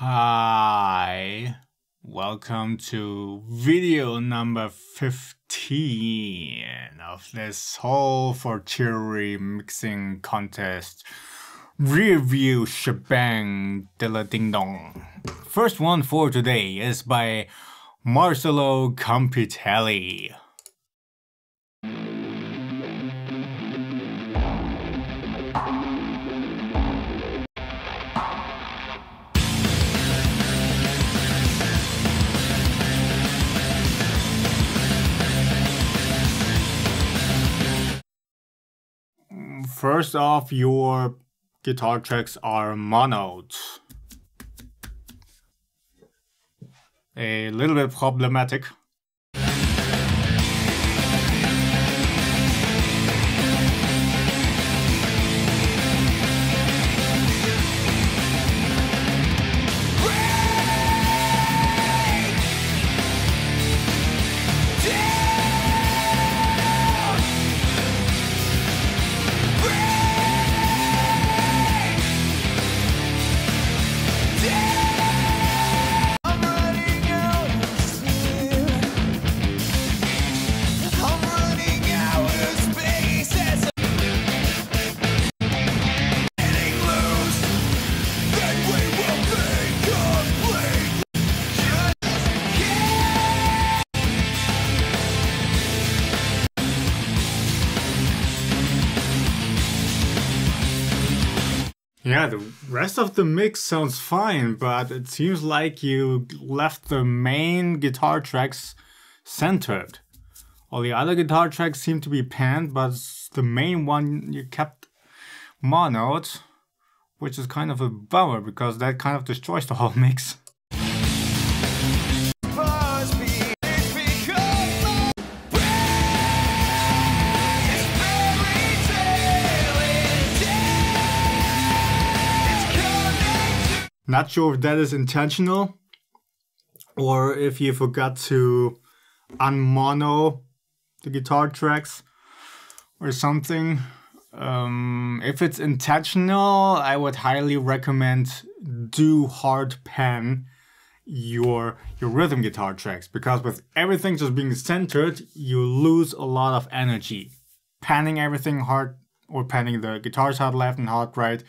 Hi, welcome to video number 15 of this whole Fortiori mixing contest review shebang dilla ding dong. First one for today is by Marcelo Campitelli. First off, your guitar tracks are monoed. A little bit problematic. Yeah, the rest of the mix sounds fine, but it seems like you left the main guitar tracks centered. All the other guitar tracks seem to be panned, but the main one you kept monoed, which is kind of a bummer because that kind of destroys the whole mix. Not sure if that is intentional or if you forgot to unmono the guitar tracks or something. If it's intentional, I would highly recommend do hard pan your rhythm guitar tracks, because with everything just being centered, you lose a lot of energy. Panning everything hard or panning the guitars hard left and hard right,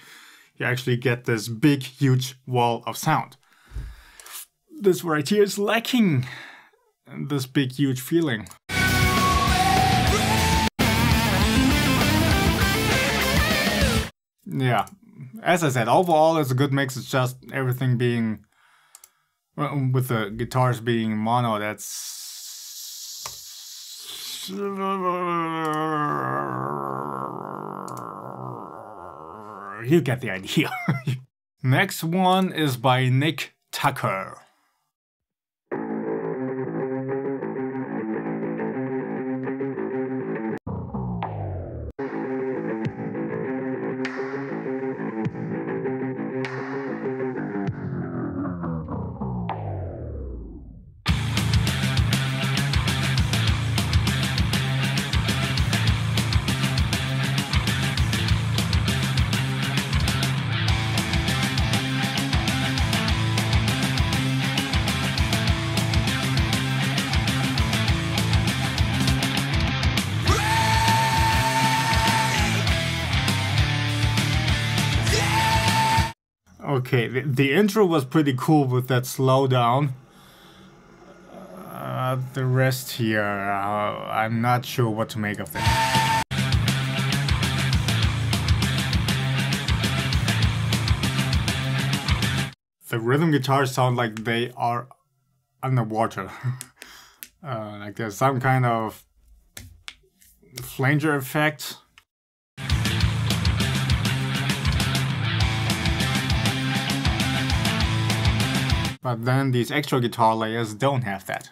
you actually get this big, huge wall of sound. This right here is lacking this big, huge feeling. Yeah, as I said, overall it's a good mix. It's just everything being, well, with the guitars being mono, that's... You get the idea. Next one is by Nick Tucker. Okay, the intro was pretty cool with that slowdown. The rest here, I'm not sure what to make of that. The rhythm guitars sound like they are underwater. Like there's some kind of flanger effect. But then these extra guitar layers don't have that.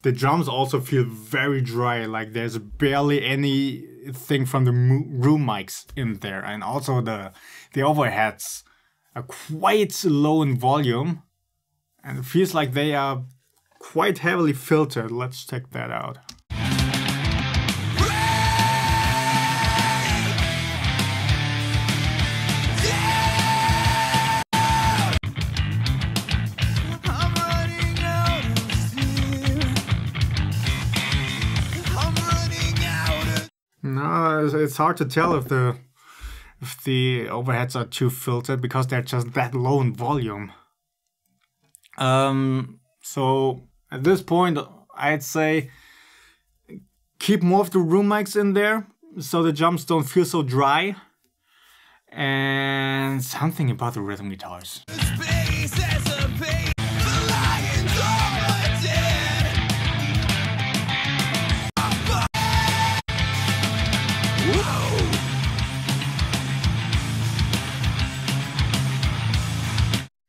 The drums also feel very dry, like there's barely anything from the room mics in there. And also the overheads are quite low in volume. And it feels like they are quite heavily filtered. Let's check that out. it's hard to tell if the overheads are too filtered because they're just that low in volume. So at this point, I'd say keep more of the room mics in there so the jumps don't feel so dry. And something about the rhythm guitars.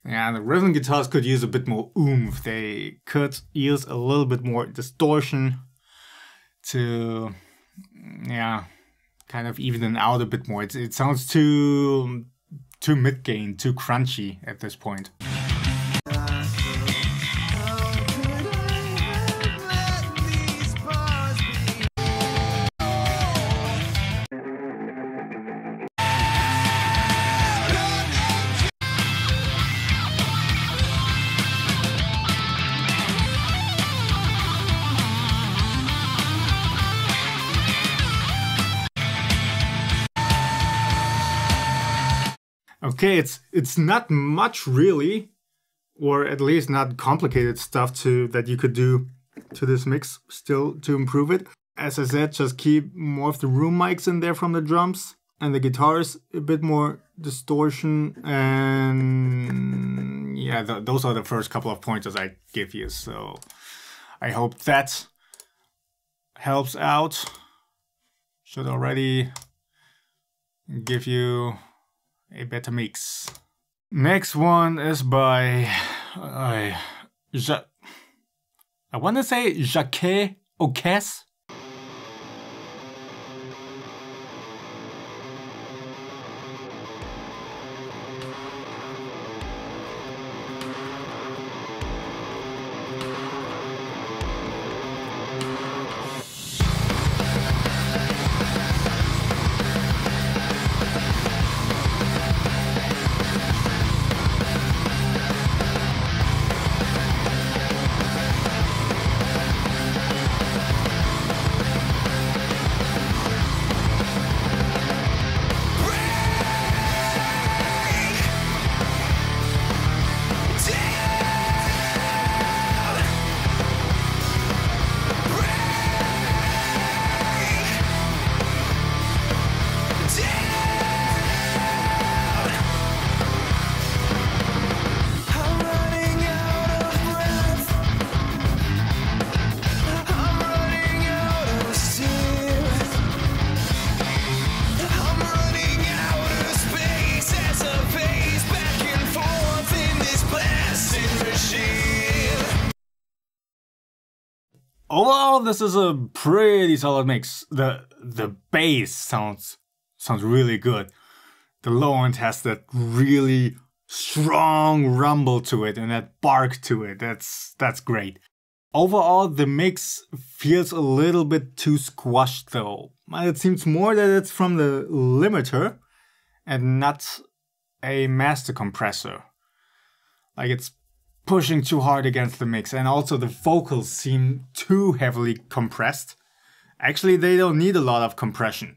Yeah, the rhythm guitars could use a bit more oomph. They could use a little bit more distortion to, yeah, kind of even it out a bit more. It sounds too mid-gain, too crunchy at this point. Okay, it's not much really, or at least not complicated stuff that you could do to this mix still to improve it. As I said, just keep more of the room mics in there from the drums, and the guitars a bit more distortion, and yeah, those are the first couple of pointers I give you. So I hope that helps out. Should already give you a better mix. Next one is by I want to say Jacques Okes. Overall, this is a pretty solid mix. The bass sounds really good. The low end has that really strong rumble to it and that bark to it. That's great. Overall, the mix feels a little bit too squashed though. It seems more that it's from the limiter and not a master compressor. Like it's pushing too hard against the mix, and also the vocals seem too heavily compressed. Actually, they don't need a lot of compression.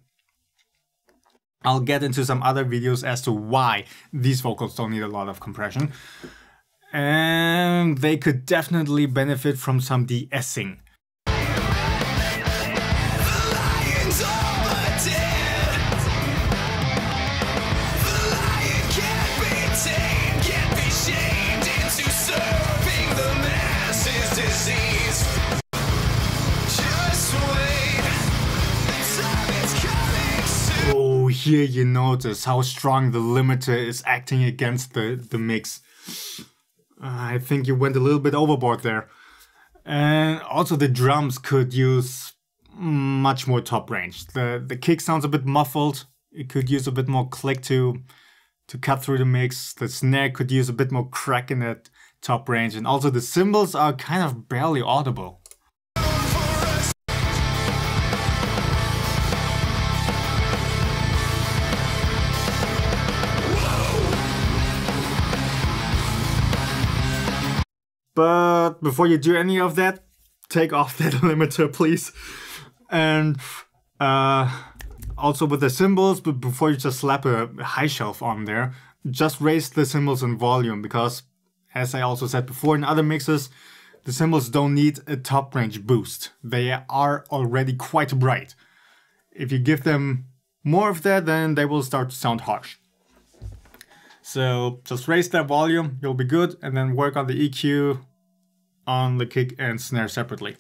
I'll get into some other videos as to why these vocals don't need a lot of compression. And they could definitely benefit from some de-essing. Here you notice how strong the limiter is acting against the mix. I think you went a little bit overboard there. And also the drums could use much more top range. The kick sounds a bit muffled. It could use a bit more click to cut through the mix. The snare could use a bit more crack in that top range. And also the cymbals are kind of barely audible. But before you do any of that, take off that limiter, please. And Also with the cymbals, but before you just slap a high shelf on there, just raise the cymbals in volume, because as I also said before in other mixes, the cymbals don't need a top range boost. They are already quite bright. If you give them more of that, then they will start to sound harsh. So just raise that volume, you'll be good, and then work on the EQ on the kick and snare separately.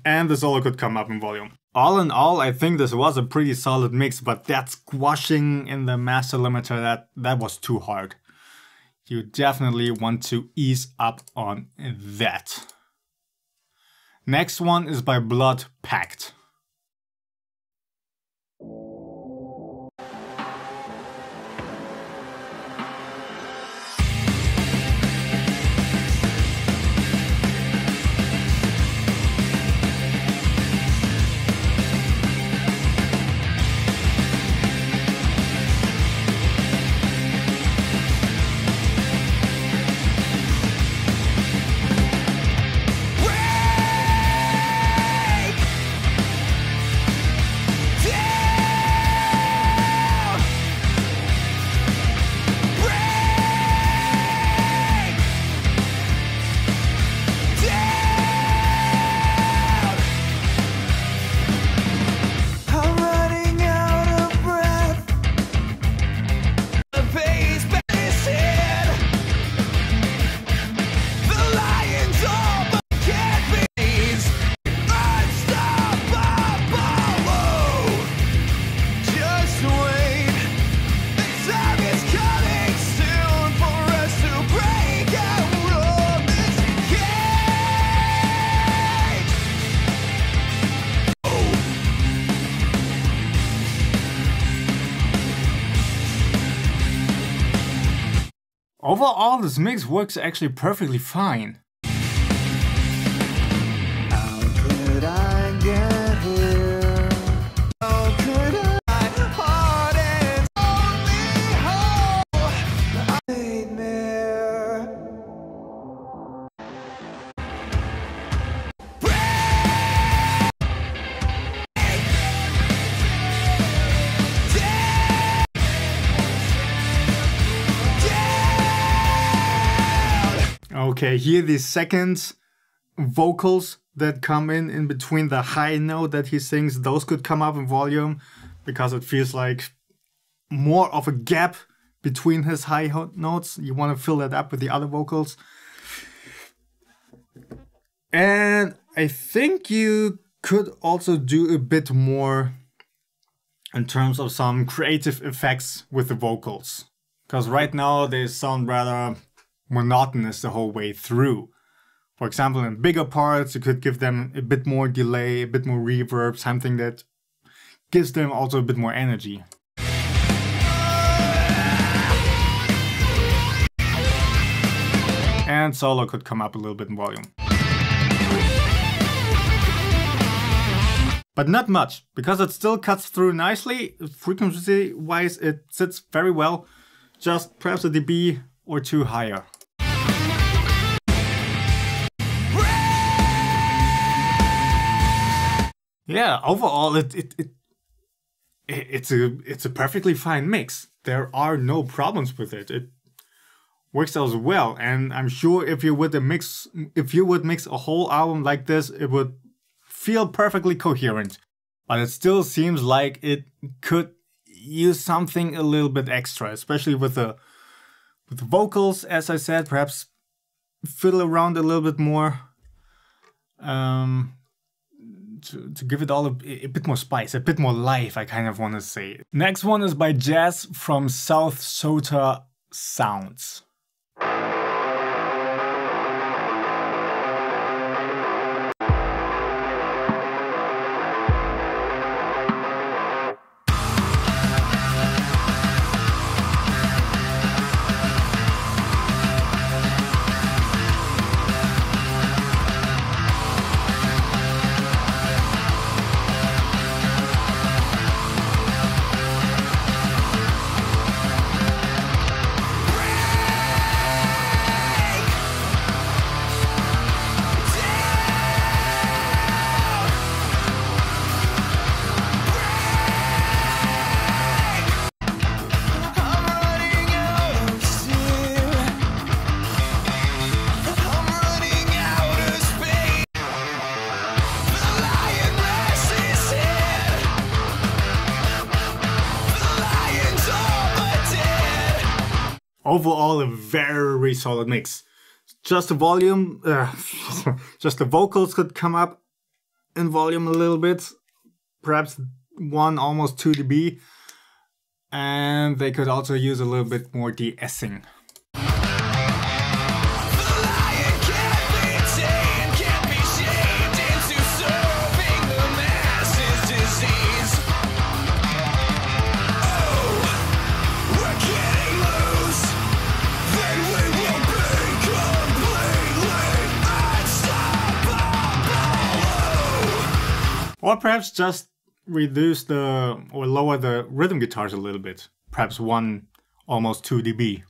And the solo could come up in volume. All in all, I think this was a pretty solid mix, but that squashing in the master limiter, that was too hard. You definitely want to ease up on that. Next one is by Blood Pact. Overall, this mix works actually perfectly fine. How could I get here? How could I heart and only hope? Nightmare. Okay, here the second vocals that come in between the high note that he sings, those could come up in volume because it feels like more of a gap between his high notes. You want to fill that up with the other vocals. And I think you could also do a bit more in terms of some creative effects with the vocals. Because right now they sound rather monotonous the whole way through. For example, in bigger parts, you could give them a bit more delay, a bit more reverb, something that gives them also a bit more energy. And solo could come up a little bit in volume. But not much, because it still cuts through nicely. Frequency-wise, it sits very well. Just perhaps a dB or two higher. Yeah, overall it's a perfectly fine mix. There are no problems with it. It works out well, and I'm sure if you would mix a whole album like this, it would feel perfectly coherent. But it still seems like it could use something a little bit extra, especially with the vocals, as I said. Perhaps fiddle around a little bit more. To give it all a bit more spice, a bit more life, I kind of want to say. Next one is by Jazz from South Sota Sounds. overall a very solid mix. Just the volume, just the vocals could come up in volume a little bit, perhaps 1, almost 2 dB, and they could also use a little bit more de-essing. Or perhaps just reduce or lower the rhythm guitars a little bit. Perhaps 1, almost 2 dB.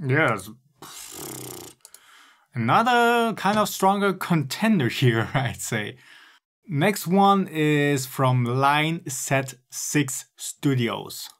Yes, another kind of stronger contender here, I'd say. Next one is from Line Set 6 Studios.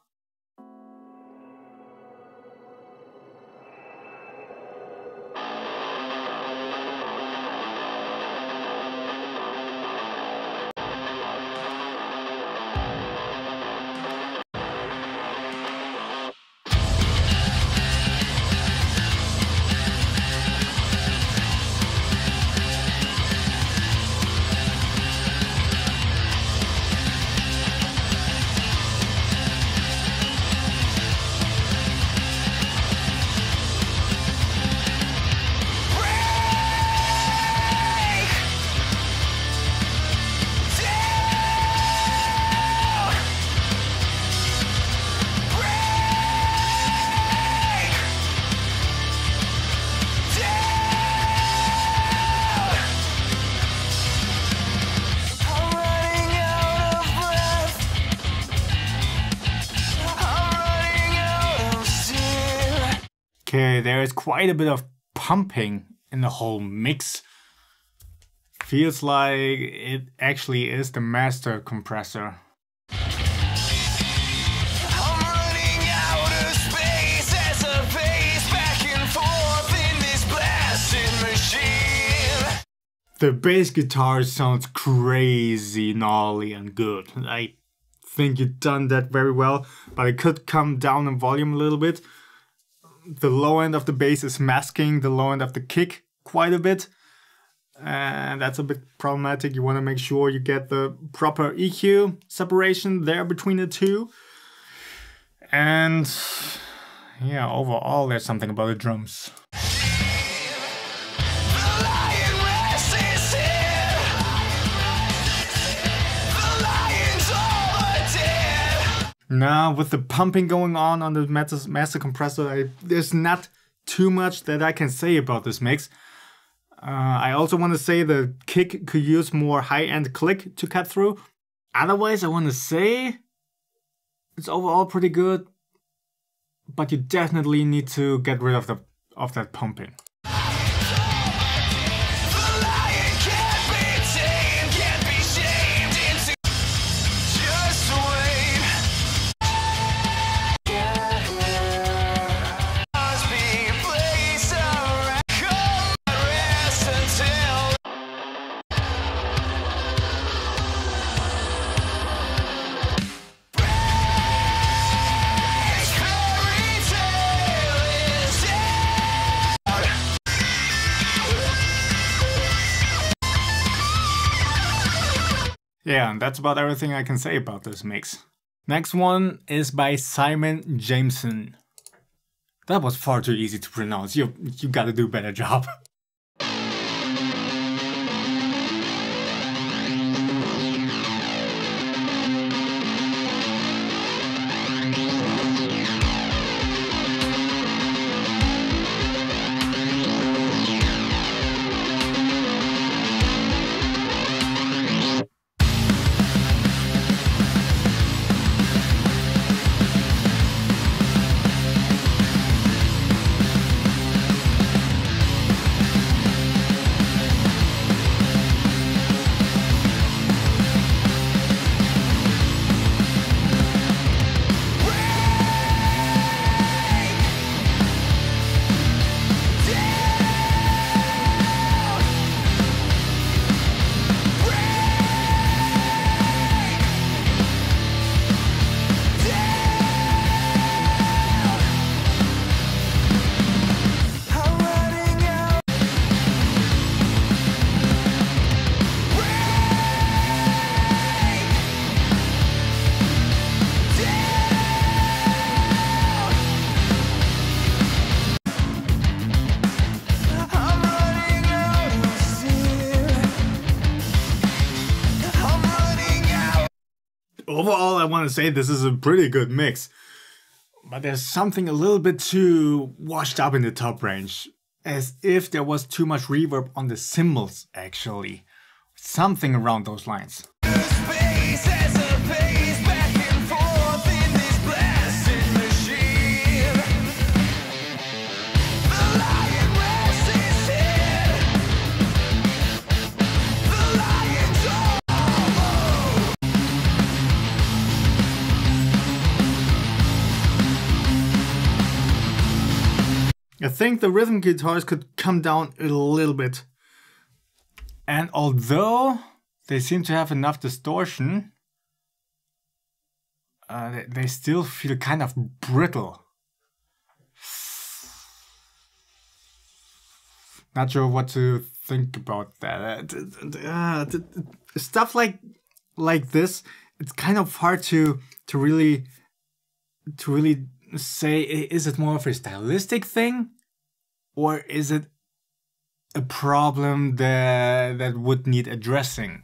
Okay, there is quite a bit of pumping in the whole mix. Feels like it actually is the master compressor. The bass guitar sounds crazy gnarly and good. I think you've done that very well, but it could come down in volume a little bit. The low end of the bass is masking the low end of the kick quite a bit, and that's a bit problematic. You want to make sure you get the proper EQ separation there between the two. And yeah, overall there's something about the drums. Now, with the pumping going on the master compressor, there's not too much that I can say about this mix. I also want to say the kick could use more high-end click to cut through. Otherwise, I want to say it's overall pretty good, but you definitely need to get rid of that pumping. Yeah, and that's about everything I can say about this mix. Next one is by Simon Jameson. That was far too easy to pronounce. You gotta do a better job. overall, I want to say this is a pretty good mix. But there's something a little bit too washed up in the top range. As if there was too much reverb on the cymbals, actually. Something around those lines. Space as a pace back and forth in this blasting machine. The lion rests his head. The lion's all. I think the rhythm guitars could come down a little bit. And although they seem to have enough distortion, they still feel kind of brittle. Not sure what to think about that. Stuff like this, it's kind of hard to really say, is it more of a stylistic thing, or is it a problem that would need addressing?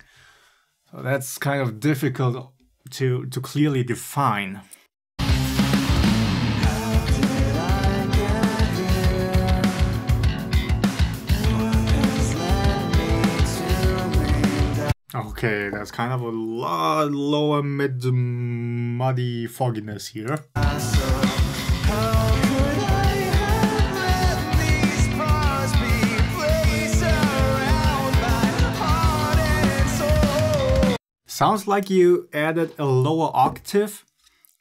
So that's kind of difficult to clearly define. Okay, that's kind of a lot lower mid muddy fogginess here. Sounds like you added a lower octave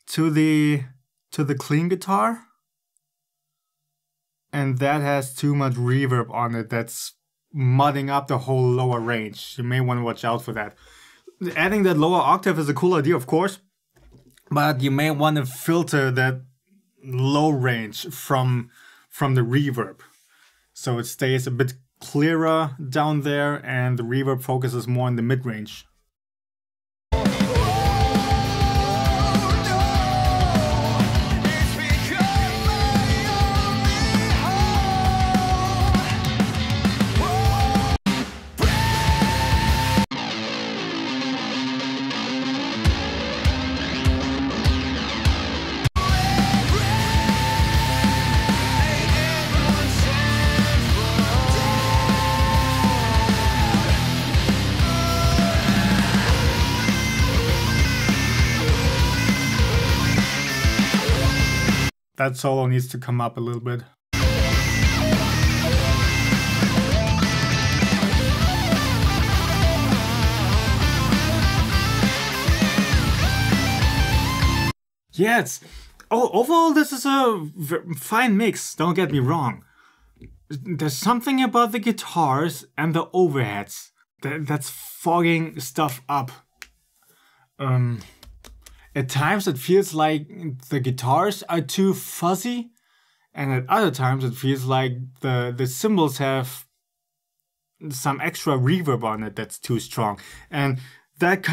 to the clean guitar, and that has too much reverb on it. That's mudding up the whole lower range. You may want to watch out for that. Adding that lower octave is a cool idea, of course, but you may want to filter that low range from the reverb, so it stays a bit clearer down there and the reverb focuses more on the mid-range. That solo needs to come up a little bit. Yeah, overall this is a fine mix, don't get me wrong. There's something about the guitars and the overheads that's fogging stuff up. At times it feels like the guitars are too fuzzy, and at other times it feels like the cymbals have some extra reverb on it that's too strong. And that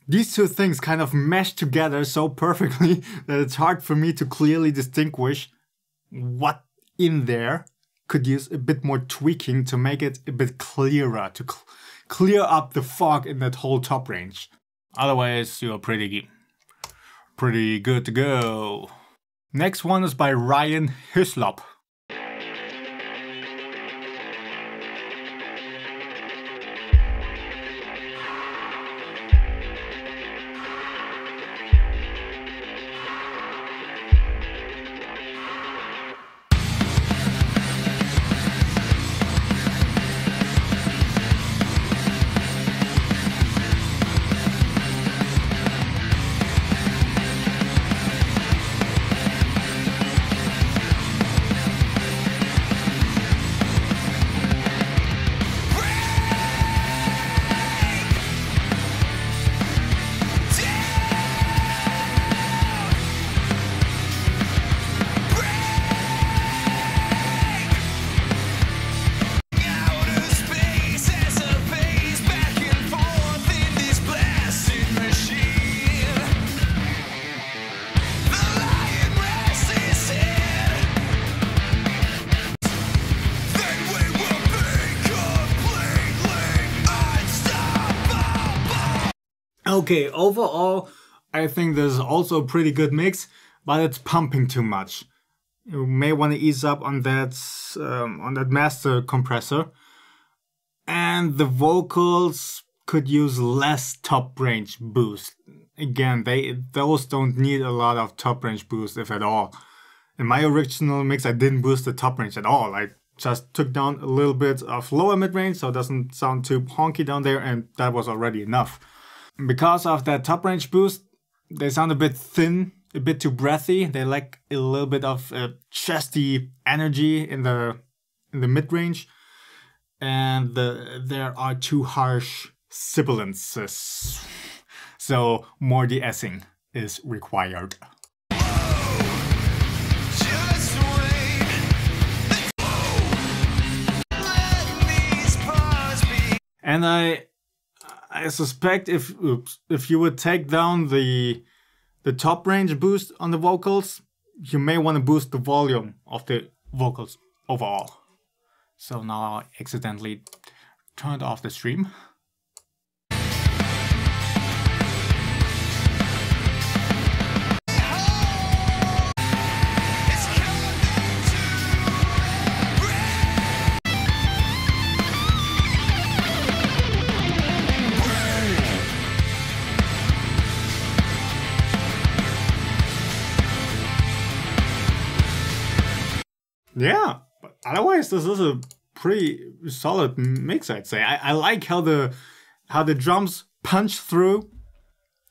these two things kind of mesh together so perfectly that it's hard for me to clearly distinguish what in there could use a bit more tweaking to make it a bit clearer, to clear up the fog in that whole top range. Otherwise, you're pretty good to go. Next one is by Ryan Hyslop. Okay, overall, I think this is also a pretty good mix, but it's pumping too much. You may want to ease up on that master compressor. And the vocals could use less top range boost. Again, those don't need a lot of top range boost, if at all. In my original mix, I didn't boost the top range at all. I just took down a little bit of lower mid range, so it doesn't sound too honky down there, and that was already enough. Because of that top range boost, they sound a bit thin, a bit too breathy. They lack a little bit of chesty energy in the mid range. And there are too harsh sibilances, so more de-essing is required. Just wait. Let these parts be. And I suspect if you would take down the top range boost on the vocals, you may want to boost the volume of the vocals overall. So now I accidentally turned off the stream. It's coming to Yeah, but otherwise this is a pretty solid mix, I'd say. I like how the drums punch through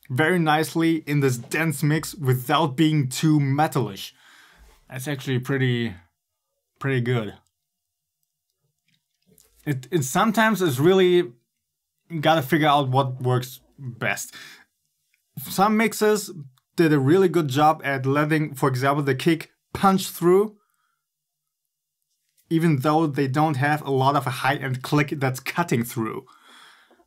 very nicely in this dense mix without being too metalish. That's actually pretty good. It sometimes is really gotta figure out what works best. Some mixes did a really good job at letting, for example, the kick punch through, even though they don't have a lot of a high-end click that's cutting through.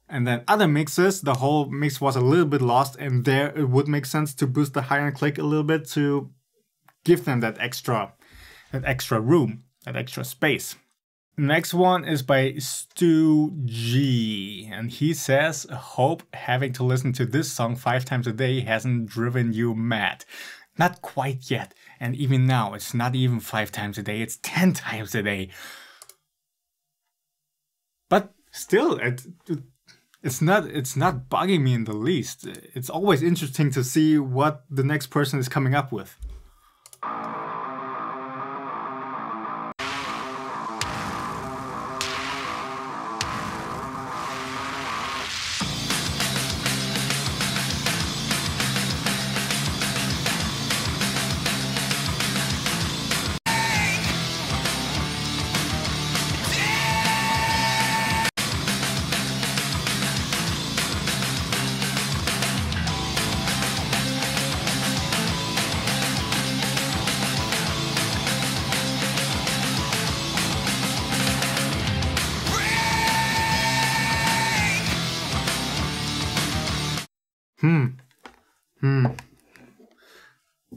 And then other mixes, the whole mix was a little bit lost, and there it would make sense to boost the high-end click a little bit to give them that extra room, that extra space. Next one is by Stu G, and he says, "Hope having to listen to this song 5 times a day hasn't driven you mad." Not quite yet, and even now it's not even 5 times a day, it's 10 times a day. But still, it's not bugging me in the least. It's always interesting to see what the next person is coming up with.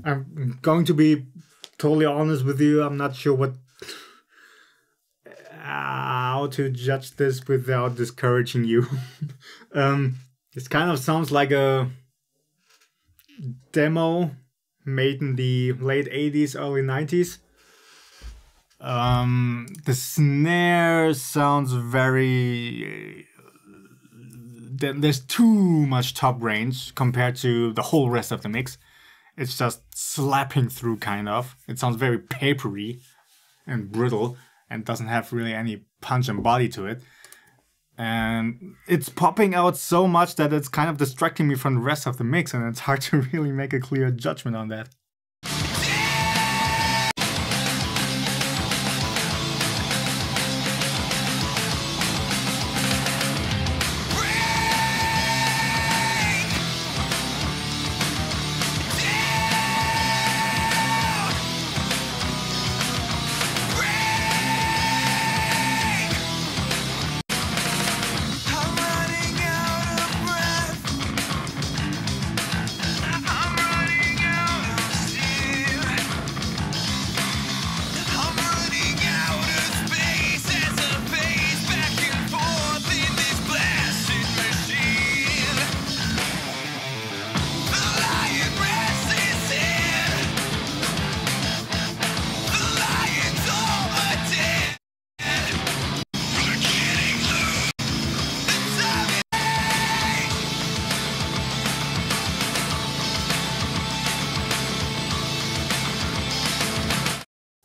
I'm going to be totally honest with you. I'm not sure how to judge this without discouraging you. This kind of sounds like a demo made in the late 80s, early 90s. The snare sounds very... There's too much top range compared to the whole rest of the mix. It's just slapping through, kind of. It sounds very papery and brittle and doesn't have really any punch and body to it. And it's popping out so much that it's kind of distracting me from the rest of the mix, and it's hard to really make a clear judgment on that.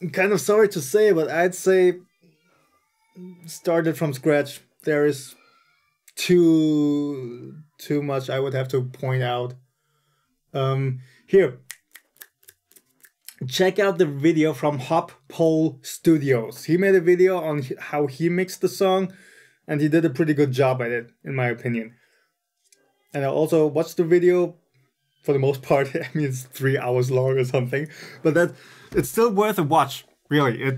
I'm kind of sorry to say, but I'd say started from scratch. There is too much I would have to point out. Here, check out the video from Hop Pole Studios. He made a video on how he mixed the song, and he did a pretty good job at it, in my opinion. And I also watched the video. For the most part, I mean, it's 3 hours long or something, but it's still worth a watch. Really,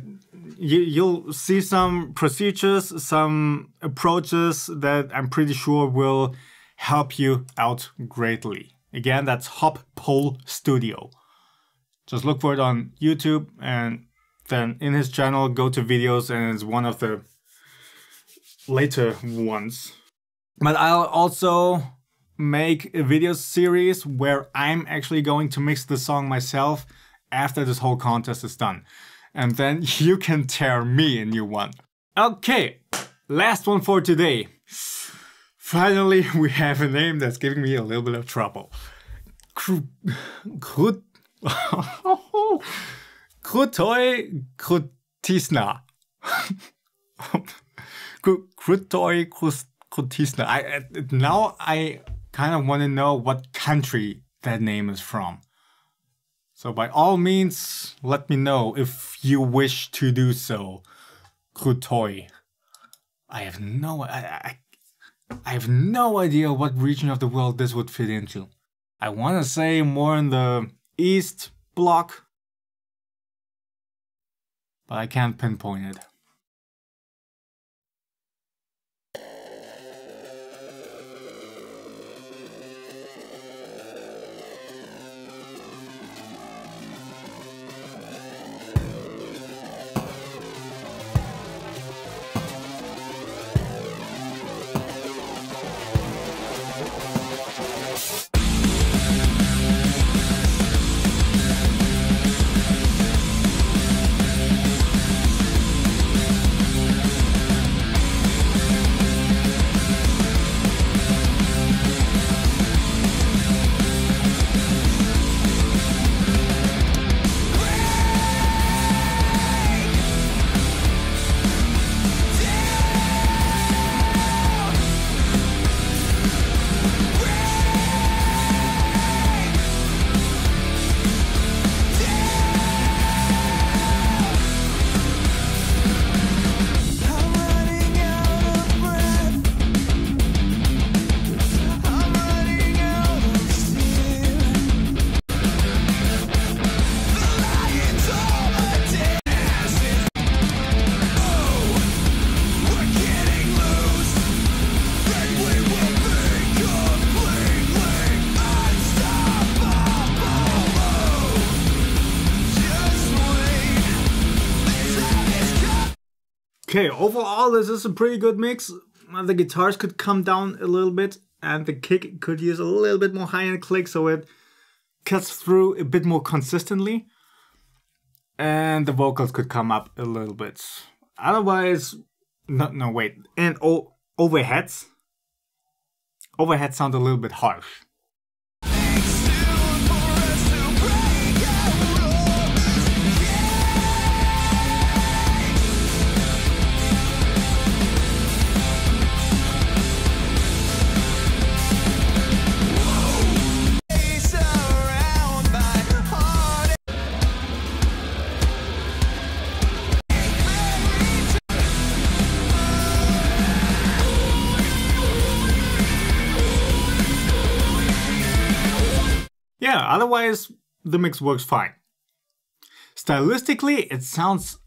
you'll see some procedures, some approaches that I'm pretty sure will help you out greatly. Again, that's Hop Pole Studio. Just look for it on YouTube, and then in his channel, go to videos, and it's one of the later ones. But I'll also make a video series where I'm actually going to mix the song myself after this whole contest is done. And then you can tear me a new one. Okay, last one for today. Finally, we have a name that's giving me a little bit of trouble. Krutoi Krutizna. Krutoi Krutizna. Now I kind of want to know what country that name is from. So by all means, let me know if you wish to do so. Krutoi. I have no idea what region of the world this would fit into. I want to say more in the East Bloc, but I can't pinpoint it. Okay, overall this is a pretty good mix. The guitars could come down a little bit, and the kick could use a little bit more high-end click so it cuts through a bit more consistently. And the vocals could come up a little bit. Otherwise, no wait. And overheads? Overheads sound a little bit harsh. Yeah, otherwise the mix works fine. Stylistically, it sounds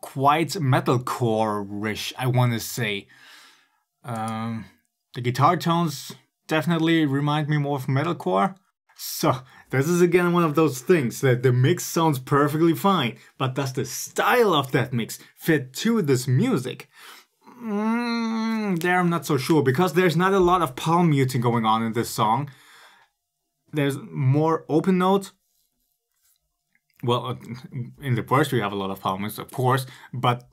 quite metalcore-ish, I want to say. The guitar tones definitely remind me more of metalcore. So, this is again one of those things that the mix sounds perfectly fine, but does the style of that mix fit to this music? There I'm not so sure, because there's not a lot of palm muting going on in this song. There's more open notes. Well, in the verse we have a lot of palm mutes, of course, but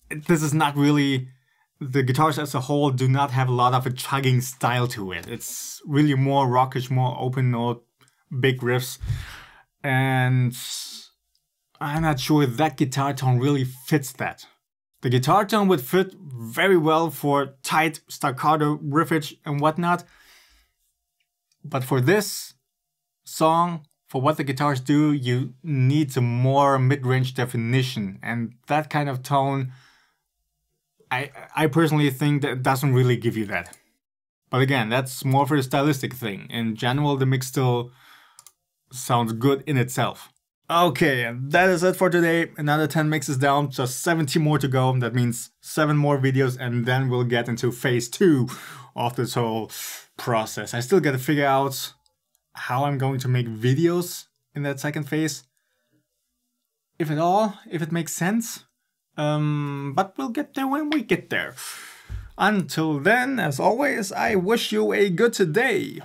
this is not really... The guitars as a whole do not have a lot of a chugging style to it. It's really more rockish, more open note, big riffs. And I'm not sure that guitar tone really fits that. The guitar tone would fit very well for tight staccato riffage and whatnot. But for this song, for what the guitars do, you need some more mid-range definition. And that kind of tone, I personally think that doesn't really give you that. But again, that's more for a stylistic thing. In general, the mix still sounds good in itself. Okay, and that is it for today. Another 10 mixes down, just 70 more to go. That means 7 more videos, and then we'll get into phase 2 of this whole process. I still gotta figure out how I'm going to make videos in that second phase. If at all, if it makes sense. But we'll get there when we get there. Until then, as always, I wish you a good day.